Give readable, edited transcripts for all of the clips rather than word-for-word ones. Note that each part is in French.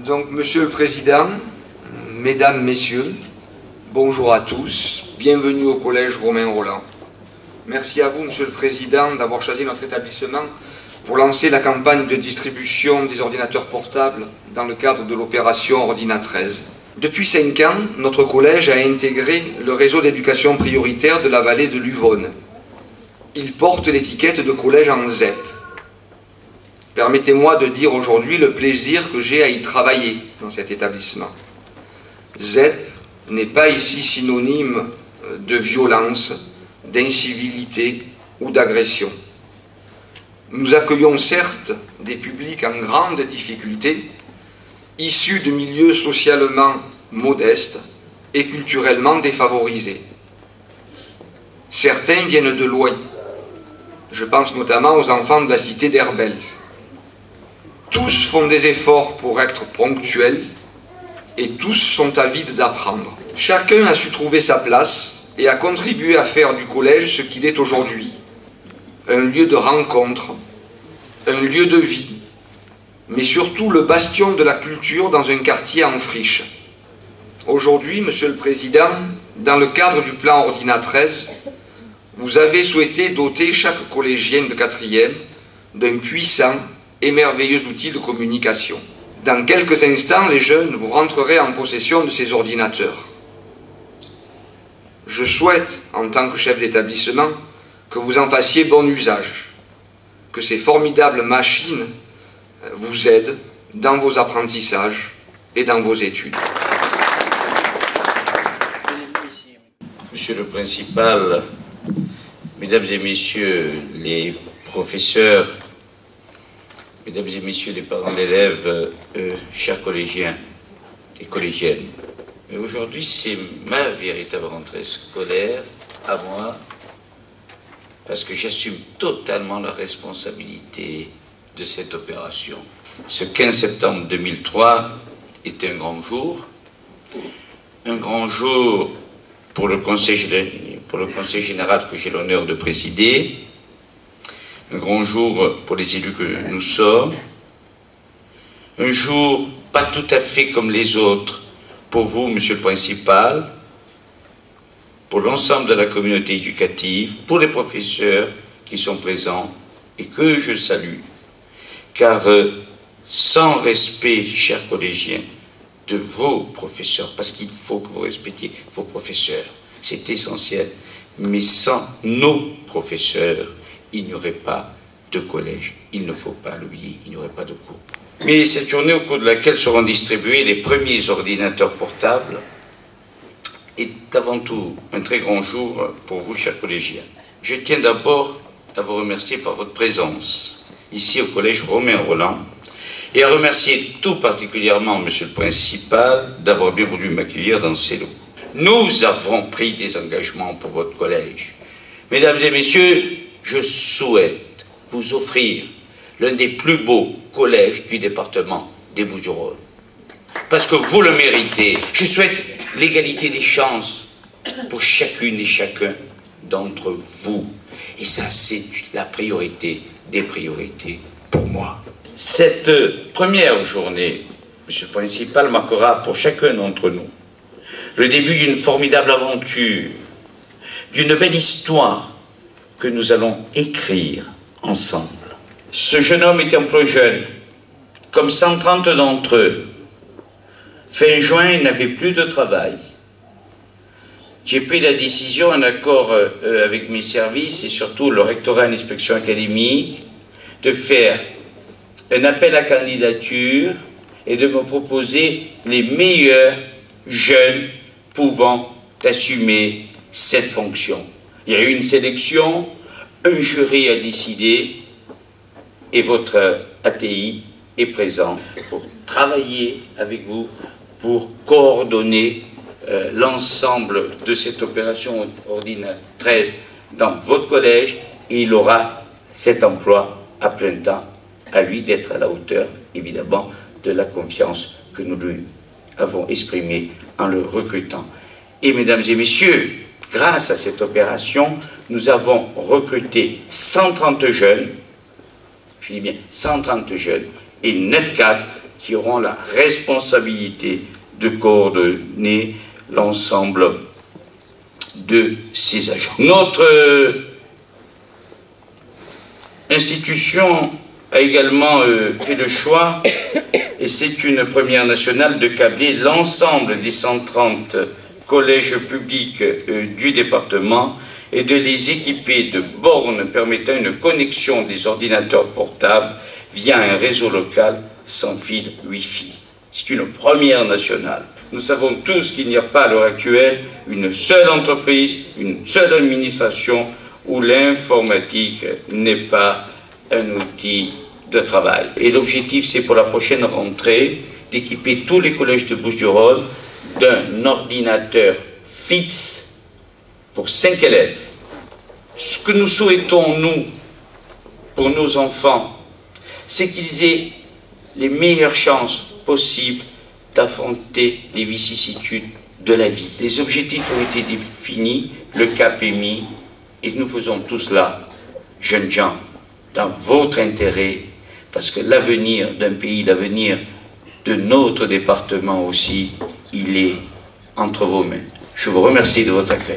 Donc, Monsieur le Président, Mesdames, Messieurs, bonjour à tous, bienvenue au Collège Romain Rolland. Merci à vous, Monsieur le Président, d'avoir choisi notre établissement pour lancer la campagne de distribution des ordinateurs portables dans le cadre de l'opération Ordina 13. Depuis 5 ans, notre collège a intégré le réseau d'éducation prioritaire de la vallée de l'Uvonne. Il porte l'étiquette de collège en ZEP. Permettez-moi de dire aujourd'hui le plaisir que j'ai à y travailler dans cet établissement. ZEP n'est pas ici synonyme de violence, d'incivilité ou d'agression. Nous accueillons certes des publics en grande difficulté, issus de milieux socialement modestes et culturellement défavorisés. Certains viennent de loin. Je pense notamment aux enfants de la cité d'Herbel. Tous font des efforts pour être ponctuels et tous sont avides d'apprendre. Chacun a su trouver sa place et a contribué à faire du collège ce qu'il est aujourd'hui. Un lieu de rencontre, un lieu de vie, mais surtout le bastion de la culture dans un quartier en friche. Aujourd'hui, Monsieur le Président, dans le cadre du plan Ordina 13, vous avez souhaité doter chaque collégien de 4e d'un puissant et merveilleux outil de communication. Dans quelques instants, les jeunes, vous rentrerez en possession de ces ordinateurs. Je souhaite, en tant que chef d'établissement, que vous en fassiez bon usage, que ces formidables machines vous aident dans vos apprentissages et dans vos études. Monsieur le Principal, Mesdames et Messieurs les professeurs, Mesdames et Messieurs les parents d'élèves, chers collégiens et collégiennes, mais aujourd'hui c'est ma véritable rentrée scolaire à moi, parce que j'assume totalement la responsabilité de cette opération. Ce 15 septembre 2003 était un grand jour pour le Conseil général que j'ai l'honneur de présider, un grand jour pour les élus que nous sommes, un jour pas tout à fait comme les autres pour vous, Monsieur le Principal, pour l'ensemble de la communauté éducative, pour les professeurs qui sont présents et que je salue, car sans respect, chers collégiens, de vos professeurs, parce qu'il faut que vous respectiez vos professeurs, c'est essentiel, mais sans nos professeurs, il n'y aurait pas de collège, il ne faut pas l'oublier, il n'y aurait pas de cours. Mais cette journée au cours de laquelle seront distribués les premiers ordinateurs portables est avant tout un très grand jour pour vous, chers collégiens. Je tiens d'abord à vous remercier par votre présence ici au Collège Romain Rolland et à remercier tout particulièrement Monsieur le Principal d'avoir bien voulu m'accueillir dans ces locaux. Nous avons pris des engagements pour votre collège. Mesdames et Messieurs, je souhaite vous offrir l'un des plus beaux collèges du département des Bouches-du-Rhône. Parce que vous le méritez. Je souhaite l'égalité des chances pour chacune et chacun d'entre vous. Et ça, c'est la priorité des priorités pour moi. Cette première journée, Monsieur le Principal, marquera pour chacun d'entre nous le début d'une formidable aventure, d'une belle histoire que nous allons écrire ensemble. Ce jeune homme était un peu jeune, comme 130 d'entre eux. Fin juin, il n'avait plus de travail. J'ai pris la décision, en accord avec mes services et surtout le rectorat et l'inspection académique, de faire un appel à candidature et de me proposer les meilleurs jeunes pouvant assumer cette fonction. Il y a eu une sélection, un jury a décidé et votre ATI est présent pour travailler avec vous, pour coordonner l'ensemble de cette opération Ordina 13 dans votre collège, et il aura cet emploi à plein temps, à lui d'être à la hauteur, évidemment, de la confiance que nous lui avons exprimée en le recrutant. Et mesdames et messieurs, grâce à cette opération, nous avons recruté 130 jeunes je dis bien 130 jeunes, et 9 cadres qui auront la responsabilité de coordonner l'ensemble de ces agents. Notre institution a également fait le choix, et c'est une première nationale, de câbler l'ensemble des 130 collèges publics du département et de les équiper de bornes permettant une connexion des ordinateurs portables via un réseau local sans fil Wi-Fi. C'est une première nationale. Nous savons tous qu'il n'y a pas à l'heure actuelle une seule entreprise, une seule administration où l'informatique n'est pas un outil de travail. Et l'objectif, c'est pour la prochaine rentrée d'équiper tous les collèges de Bouches-du-Rhône d'un ordinateur fixe pour 5 élèves. Ce que nous souhaitons, nous, pour nos enfants, c'est qu'ils aient les meilleures chances possibles d'affronter les vicissitudes de la vie. Les objectifs ont été définis, le cap est mis, et nous faisons tout cela, jeunes gens, dans votre intérêt, parce que l'avenir d'un pays, l'avenir de notre département aussi, il est entre vos mains. Je vous remercie de votre accueil.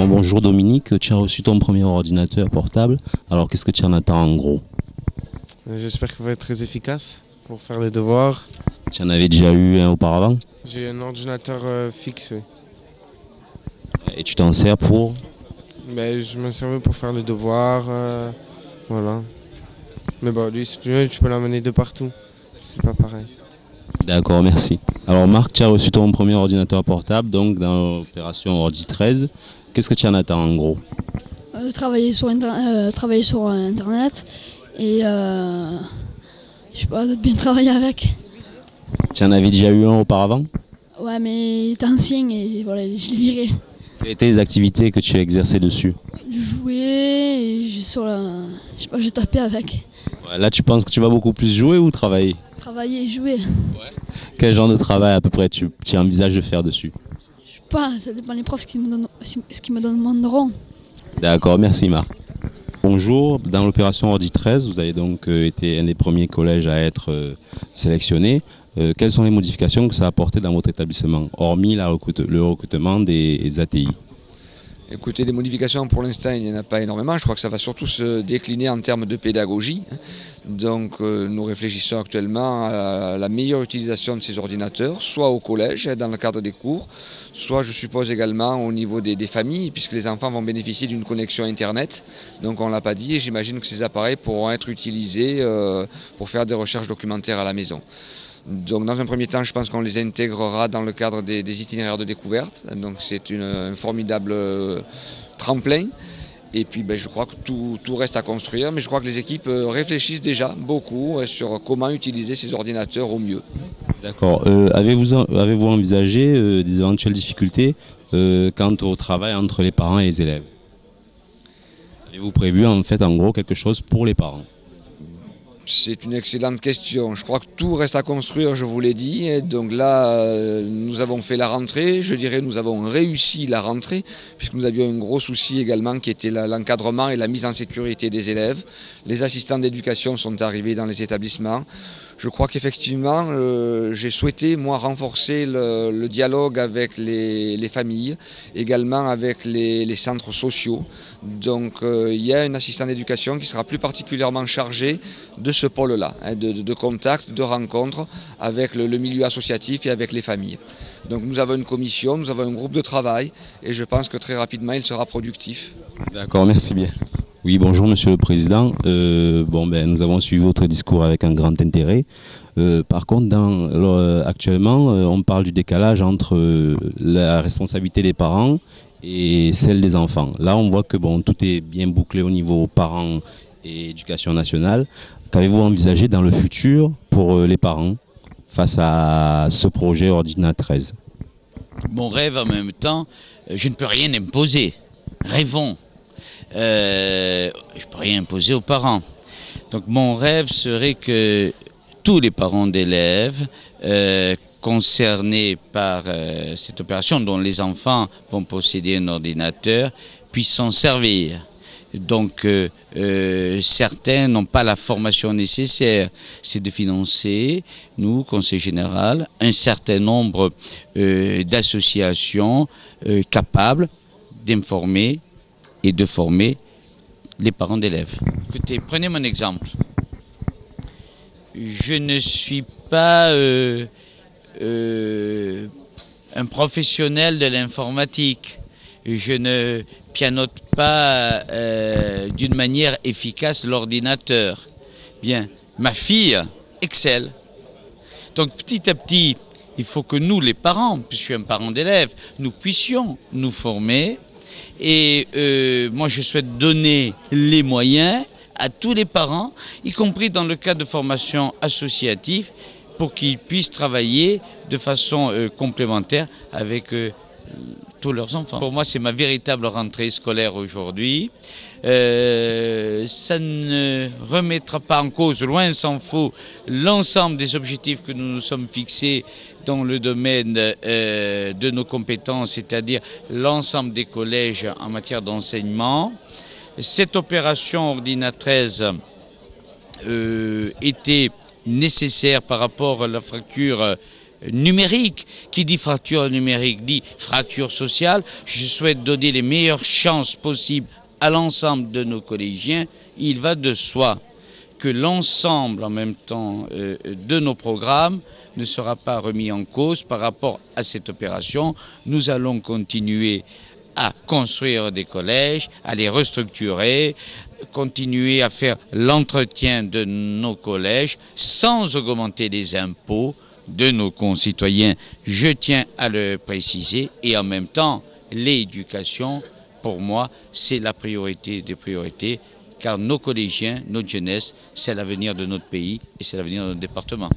Bonjour Dominique, tu as reçu ton premier ordinateur portable, alors qu'est-ce que tu en attends en gros? J'espère qu'il va être très efficace pour faire les devoirs. Tu en avais déjà eu un auparavant? J'ai un ordinateur fixe, oui. Et tu t'en sers pour? Je me servais pour faire les devoirs, voilà. Mais bon, lui c'est plus mieux, tu peux l'emmener de partout, c'est pas pareil. D'accord, merci. Alors Marc, tu as reçu ton premier ordinateur portable, donc dans l'opération Ordi 13. Qu'est-ce que tu en attends en gros? Travailler sur Internet et je sais pas, de bien travailler avec. Tu en avais déjà eu un auparavant? Ouais, mais il est ancien et voilà, je l'ai viré. Quelles étaient les activités que tu as exercées dessus? Je jouais et je sais pas, je tapais avec. Ouais, là tu penses que tu vas beaucoup plus jouer ou travailler? Travailler et jouer. Ouais. Quel genre de travail à peu près tu envisages de faire dessus? Je sais pas, ça dépend des profs ce qu'ils me demanderont. D'accord, merci Marc. Bonjour, dans l'opération Ordi 13, vous avez donc été un des premiers collèges à être sélectionné. Quelles sont les modifications que ça a apporté dans votre établissement, hormis le recrutement des ATI? Écoutez, des modifications pour l'instant, il n'y en a pas énormément. Je crois que ça va surtout se décliner en termes de pédagogie. Donc nous réfléchissons actuellement à la meilleure utilisation de ces ordinateurs, soit au collège, dans le cadre des cours, soit je suppose également au niveau des familles, puisque les enfants vont bénéficier d'une connexion Internet. Donc on ne l'a pas dit, et j'imagine que ces appareils pourront être utilisés pour faire des recherches documentaires à la maison. Donc dans un premier temps, je pense qu'on les intégrera dans le cadre des itinéraires de découverte. Donc c'est un formidable tremplin. Et puis je crois que tout reste à construire, mais je crois que les équipes réfléchissent déjà beaucoup sur comment utiliser ces ordinateurs au mieux. D'accord. Avez-vous envisagé des éventuelles difficultés quant au travail entre les parents et les élèves? Avez-vous prévu en fait en gros quelque chose pour les parents? C'est une excellente question. Je crois que tout reste à construire, je vous l'ai dit. Et donc là, nous avons fait la rentrée. Je dirais nous avons réussi la rentrée, puisque nous avions un gros souci également qui était l'encadrement et la mise en sécurité des élèves. Les assistants d'éducation sont arrivés dans les établissements. Je crois qu'effectivement, j'ai souhaité, moi, renforcer le dialogue avec les familles, également avec les centres sociaux, Donc il y a un assistant d'éducation qui sera plus particulièrement chargé de ce pôle-là, hein, de contact, de rencontre avec le milieu associatif et avec les familles. Donc nous avons une commission, nous avons un groupe de travail et je pense que très rapidement il sera productif. D'accord, merci bien. Oui, bonjour Monsieur le Président. Nous avons suivi votre discours avec un grand intérêt. Par contre, actuellement, on parle du décalage entre la responsabilité des parents et celle des enfants. Là, on voit que tout est bien bouclé au niveau parents et éducation nationale. Qu'avez-vous envisagé dans le futur pour les parents face à ce projet Ordina 13? Mon rêve en même temps, je ne peux rien imposer. Rêvons. Je ne peux rien imposer aux parents. Donc mon rêve serait que tous les parents d'élèves concernés par cette opération, dont les enfants vont posséder un ordinateur, puissent s'en servir. Donc certains n'ont pas la formation nécessaire. C'est de financer, nous, Conseil général, un certain nombre d'associations capables d'informer et de former les parents d'élèves. Écoutez, prenez mon exemple. Je ne suis pas un professionnel de l'informatique. Je ne pianote pas d'une manière efficace l'ordinateur. Bien, ma fille excelle. Donc petit à petit, il faut que nous, les parents, puisque je suis un parent d'élève, nous puissions nous former. Et moi, je souhaite donner les moyens à tous les parents, y compris dans le cadre de formation associative, pour qu'ils puissent travailler de façon complémentaire avec tous leurs enfants. Pour moi, c'est ma véritable rentrée scolaire aujourd'hui. Ça ne remettra pas en cause, loin s'en faut, l'ensemble des objectifs que nous nous sommes fixés dans le domaine de nos compétences, c'est-à-dire l'ensemble des collèges en matière d'enseignement. Cette opération Ordina 13 était nécessaire par rapport à la fracture numérique. Qui dit fracture numérique dit fracture sociale. Je souhaite donner les meilleures chances possibles à l'ensemble de nos collégiens. Il va de soi que l'ensemble en même temps de nos programmes ne sera pas remis en cause par rapport à cette opération. Nous allons continuer à construire des collèges, à les restructurer, continuer à faire l'entretien de nos collèges sans augmenter les impôts de nos concitoyens. Je tiens à le préciser et en même temps, l'éducation, pour moi, c'est la priorité des priorités car nos collégiens, notre jeunesse, c'est l'avenir de notre pays et c'est l'avenir de notre département.